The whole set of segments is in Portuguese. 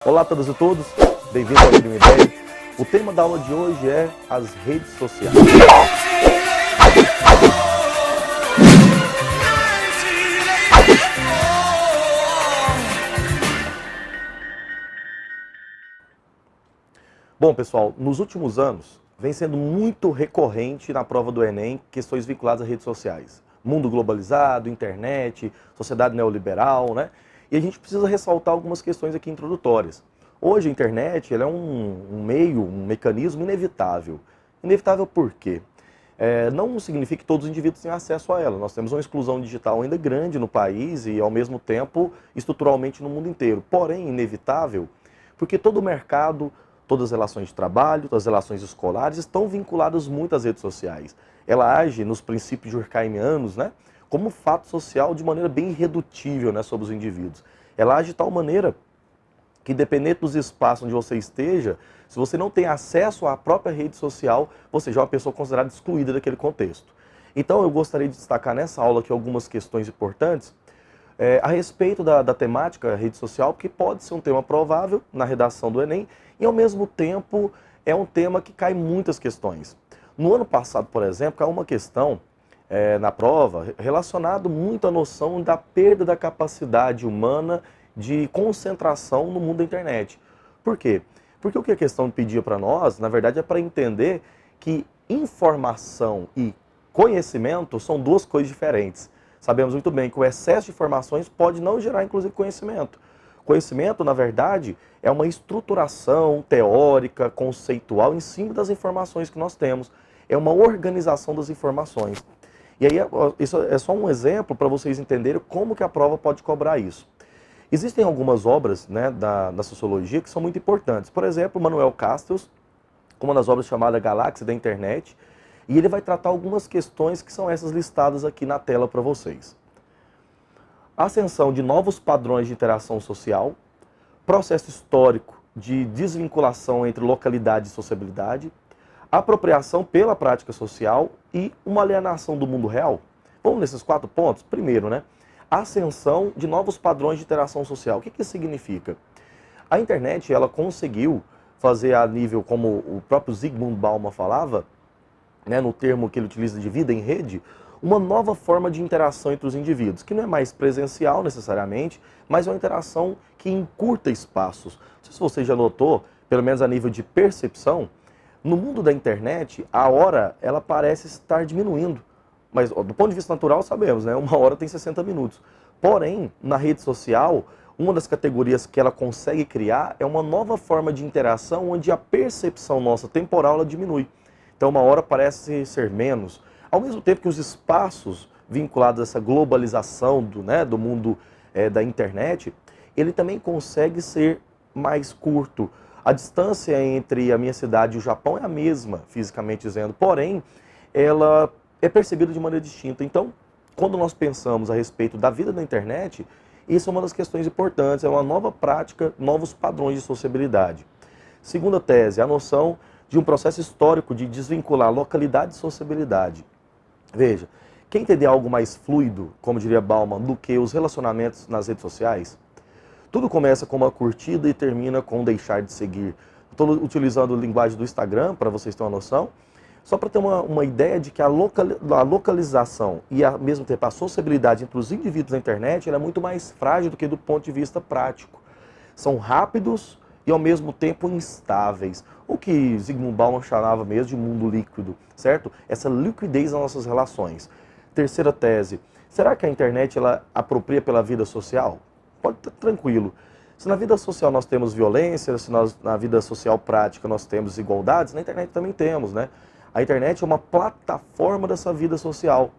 Olá a todas e todos, bem-vindos ao Crime Day. O tema da aula de hoje é as redes sociais. Bom, pessoal, nos últimos anos vem sendo muito recorrente na prova do Enem questões vinculadas às redes sociais. Mundo globalizado, internet, sociedade neoliberal, né? E a gente precisa ressaltar algumas questões aqui introdutórias. Hoje a internet ela é um meio, um mecanismo inevitável. Inevitável por quê? Não significa que todos os indivíduos tenham acesso a ela. Nós temos uma exclusão digital ainda grande no país e, ao mesmo tempo, estruturalmente no mundo inteiro. Porém, inevitável, porque todo o mercado, todas as relações de trabalho, todas as relações escolares estão vinculadas muito às redes sociais. Ela age nos princípios durkheimianos, né, como um fato social de maneira bem irredutível, né, sobre os indivíduos. Ela age de tal maneira que, dependendo dos espaços onde você esteja, se você não tem acesso à própria rede social, você já é uma pessoa considerada excluída daquele contexto. Então eu gostaria de destacar nessa aula aqui algumas questões importantes a respeito da temática rede social, que pode ser um tema provável na redação do Enem e, ao mesmo tempo, é um tema que cai muitas questões. No ano passado, por exemplo, caiu uma questão na prova relacionada muito à noção da perda da capacidade humana de concentração no mundo da internet. Por quê? Porque o que a questão pedia para nós, na verdade, é para entender que informação e conhecimento são duas coisas diferentes. Sabemos muito bem que o excesso de informações pode não gerar, inclusive, conhecimento. Conhecimento, na verdade, é uma estruturação teórica, conceitual, em cima das informações que nós temos. É uma organização das informações. E aí, isso é só um exemplo para vocês entenderem como que a prova pode cobrar isso. Existem algumas obras, né, da sociologia que são muito importantes. Por exemplo, Manuel Castells, uma das obras chamada Galáxia da Internet, e ele vai tratar algumas questões que são essas listadas aqui na tela para vocês. Ascensão de novos padrões de interação social, processo histórico de desvinculação entre localidade e sociabilidade, apropriação pela prática social e uma alienação do mundo real. Vamos nesses 4 pontos? Primeiro, né? Ascensão de novos padrões de interação social. O que isso significa? A internet ela conseguiu fazer a nível, como o próprio Zygmunt Bauman falava, né, no termo que ele utiliza de vida em rede, uma nova forma de interação entre os indivíduos, que não é mais presencial necessariamente, mas é uma interação que encurta espaços. Não sei se você já notou, pelo menos a nível de percepção, no mundo da internet, a hora ela parece estar diminuindo. Mas do ponto de vista natural, sabemos, né? Uma hora tem 60 minutos. Porém, na rede social, uma das categorias que ela consegue criar é uma nova forma de interação onde a percepção nossa temporal ela diminui. Então, uma hora parece ser menos. Ao mesmo tempo que os espaços vinculados a essa globalização do mundo da internet, ele também consegue ser mais curto. A distância entre a minha cidade e o Japão é a mesma, fisicamente dizendo, porém, ela é percebida de maneira distinta. Então, quando nós pensamos a respeito da vida da internet, isso é uma das questões importantes, é uma nova prática, novos padrões de sociabilidade. Segunda tese, a noção de um processo histórico de desvincular localidade e sociabilidade. Veja, quer entender algo mais fluido, como diria Bauman, do que os relacionamentos nas redes sociais? Tudo começa com uma curtida e termina com deixar de seguir. Estou utilizando a linguagem do Instagram, para vocês terem uma noção, só para ter uma ideia de que a localização e, ao mesmo tempo, a sociabilidade entre os indivíduos na internet ela é muito mais frágil do que do ponto de vista prático. São rápidos e, ao mesmo tempo, instáveis. O que Zygmunt Bauman chamava mesmo de mundo líquido, certo? Essa liquidez nas nossas relações. Terceira tese, será que a internet ela apropria pela vida social? Pode estar tranquilo. Se na vida social nós temos violência, se na vida social prática nós temos desigualdades, na internet também temos, né? A internet é uma plataforma dessa vida social,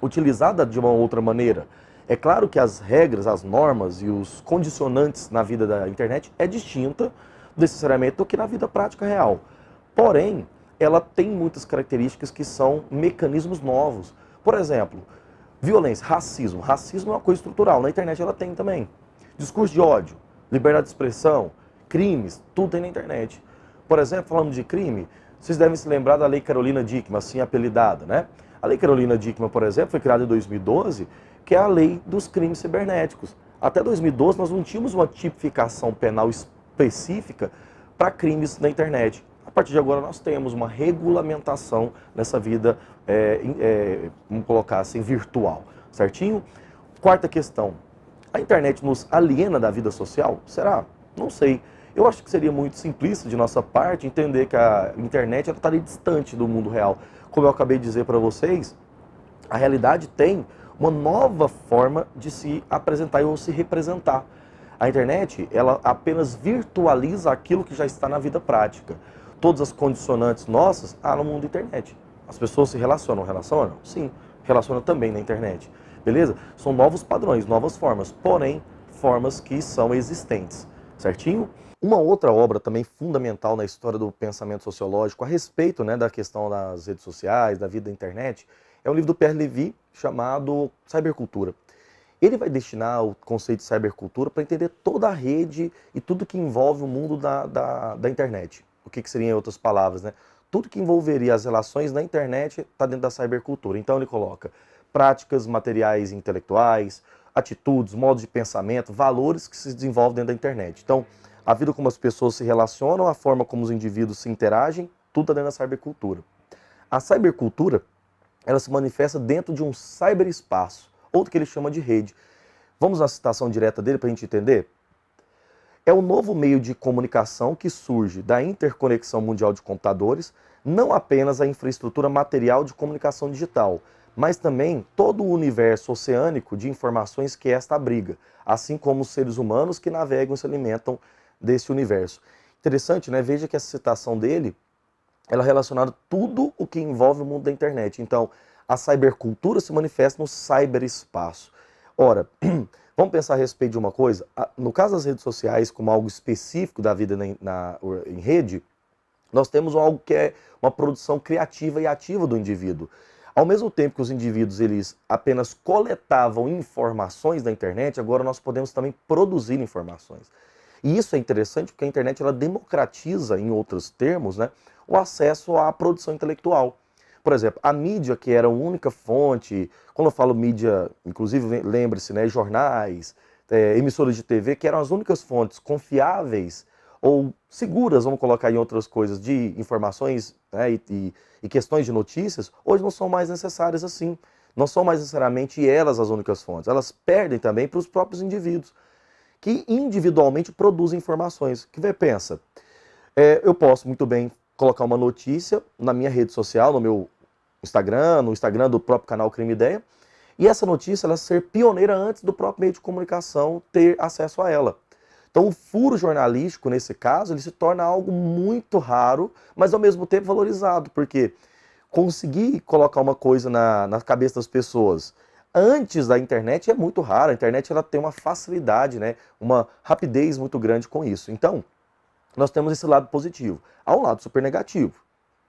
utilizada de uma outra maneira. É claro que as regras, as normas e os condicionantes na vida da internet é distinta necessariamente do que na vida prática real. Porém, ela tem muitas características que são mecanismos novos. Por exemplo, violência, racismo. Racismo é uma coisa estrutural, na internet ela tem também. Discurso de ódio, liberdade de expressão, crimes, tudo tem na internet. Por exemplo, falando de crime, vocês devem se lembrar da Lei Carolina Dickmann, assim apelidada, né? A Lei Carolina Dickmann, por exemplo, foi criada em 2012, que é a lei dos crimes cibernéticos. Até 2012 nós não tínhamos uma tipificação penal específica para crimes na internet. A partir de agora nós temos uma regulamentação nessa vida, vamos colocar assim, virtual, certinho? Quarta questão, a internet nos aliena da vida social? Será? Não sei. Eu acho que seria muito simplista de nossa parte entender que a internet está ali distante do mundo real. Como eu acabei de dizer para vocês, a realidade tem uma nova forma de se apresentar ou se representar. A internet, ela apenas virtualiza aquilo que já está na vida prática. Todas as condicionantes nossas há no mundo da internet. As pessoas se relacionam? Sim, relacionam também na internet. Beleza? São novos padrões, novas formas, porém, formas que são existentes. Certinho? Uma outra obra também fundamental na história do pensamento sociológico a respeito, né, da questão das redes sociais, da vida da internet, é um livro do Pierre Levy chamado Cybercultura. Ele vai destinar o conceito de cybercultura para entender toda a rede e tudo que envolve o mundo da internet. O que seriam, em outras palavras, né? Tudo que envolveria as relações na internet está dentro da cybercultura. Então ele coloca práticas, materiais intelectuais, atitudes, modos de pensamento, valores que se desenvolvem dentro da internet. Então, a vida como as pessoas se relacionam, a forma como os indivíduos se interagem, tudo está dentro da cybercultura. A cybercultura, ela se manifesta dentro de um cyberespaço, ou do que ele chama de rede. Vamos na citação direta dele para a gente entender? É o novo meio de comunicação que surge da interconexão mundial de computadores, não apenas a infraestrutura material de comunicação digital, mas também todo o universo oceânico de informações que esta abriga, assim como os seres humanos que navegam e se alimentam desse universo. Interessante, né? Veja que essa citação dele, ela é relacionada a tudo o que envolve o mundo da internet. Então, a cybercultura se manifesta no cyberespaço. Ora, vamos pensar a respeito de uma coisa? No caso das redes sociais, como algo específico da vida em rede, nós temos algo que é uma produção criativa e ativa do indivíduo. Ao mesmo tempo que os indivíduos eles apenas coletavam informações da internet, agora nós podemos também produzir informações. E isso é interessante porque a internet ela democratiza, em outros termos, né, o acesso à produção intelectual. Por exemplo, a mídia, que era a única fonte, quando eu falo mídia, inclusive lembre-se, né, jornais, emissoras de TV, que eram as únicas fontes confiáveis ou seguras, vamos colocar em outras coisas, de informações, né, e questões de notícias, hoje não são mais necessárias assim. Não são mais necessariamente elas as únicas fontes. Elas perdem também para os próprios indivíduos, que individualmente produzem informações. Que pensa, eu posso muito bem colocar uma notícia na minha rede social, no meu Instagram, no Instagram do próprio canal Crime Ideia, e essa notícia ela ser pioneira antes do próprio meio de comunicação ter acesso a ela. Então o furo jornalístico, nesse caso, ele se torna algo muito raro, mas ao mesmo tempo valorizado, porque conseguir colocar uma coisa na cabeça das pessoas antes da internet é muito raro. A internet ela tem uma facilidade, né, uma rapidez muito grande com isso. Então, nós temos esse lado positivo. Há um lado super negativo,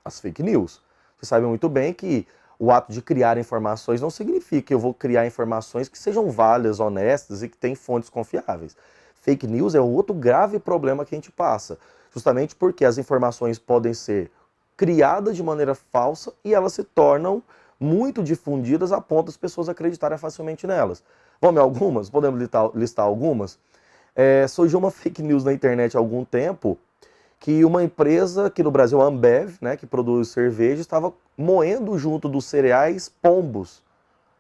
as fake news. Vocês sabem muito bem que o ato de criar informações não significa que eu vou criar informações que sejam válidas, honestas e que tenham fontes confiáveis. Fake news é outro grave problema que a gente passa, justamente porque as informações podem ser criadas de maneira falsa e elas se tornam muito difundidas a ponto das pessoas acreditarem facilmente nelas. Vamos ver algumas? Podemos listar algumas? Surgiu uma fake news na internet há algum tempo que uma empresa aqui no Brasil, a Ambev, né, que produz cerveja, estava moendo junto dos cereais pombos,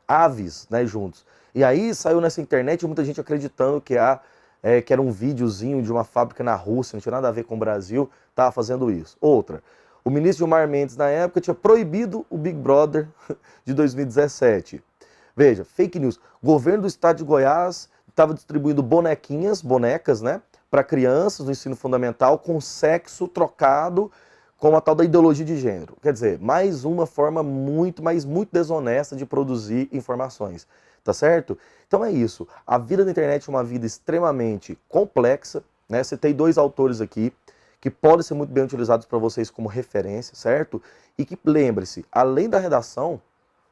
aves, né, juntos. E aí saiu nessa internet muita gente acreditando que era um videozinho de uma fábrica na Rússia, não tinha nada a ver com o Brasil, estava fazendo isso. Outra, o ministro Gilmar Mendes, na época, tinha proibido o Big Brother de 2017. Veja, fake news. O governo do estado de Goiás estava distribuindo bonecas, né, para crianças no ensino fundamental com sexo trocado com a tal da ideologia de gênero. Quer dizer, mais uma forma muito desonesta de produzir informações. Tá certo? Então é isso. A vida da internet é uma vida extremamente complexa, né? Citei dois autores aqui que podem ser muito bem utilizados para vocês como referência, certo? E que, lembre-se, além da redação,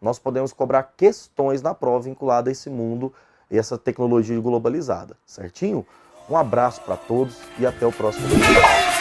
nós podemos cobrar questões na prova vinculada a esse mundo e essa tecnologia globalizada, certinho? Um abraço para todos e até o próximo vídeo.